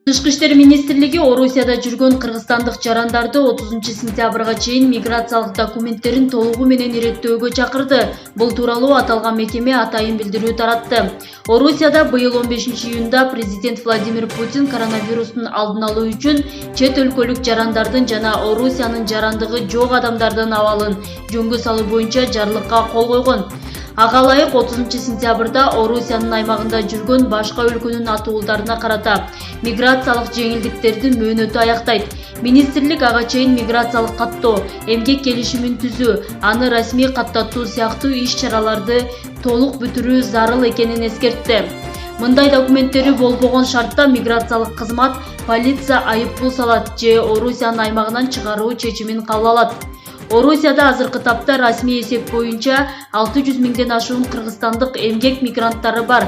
Тышкы иштер министрлиги Орусияда жүргөн кыргызстандык жарандарды 30-сентябрга чейин миграциялык документтерин толугу менен иреттөөгө чакырды. Бул тууралуу аталган мекеме атайын билдирүү таратты. Орусияда быйыл 15-июнда президент Владимир Путин коронавирустун алдын алуу үчүн чет өлкөлүк жарандардын жана Орусиянын жарандыгы жок адамдардын абалын жөнгө салуу боюнча жарлыкка кол койгон. Ага ылайык 30-сентябрда Орусиянын аймагында жүргөн башка өлкөнүн атуулдарына карата миграциялык жеңилдиктердин мөөнөтү аяктайт. Министрлик ага чейин миграциялык каттоо, эмгек келишимин түзүү, аны расмий каттатуу сыяктуу иш-чараларды толук бүтүрүү зарыл экенин эскертти. Мындай документтери болбогон шартта миграциялык кызмат полиция айыппул салат же Орусиянын аймагынан чыгаруу чечимин кабыл алат. Орусияда азыркы тапта расмий эсеп боюнча 600 миңден ашуун кыргызстандык эмгек мигранттары бар.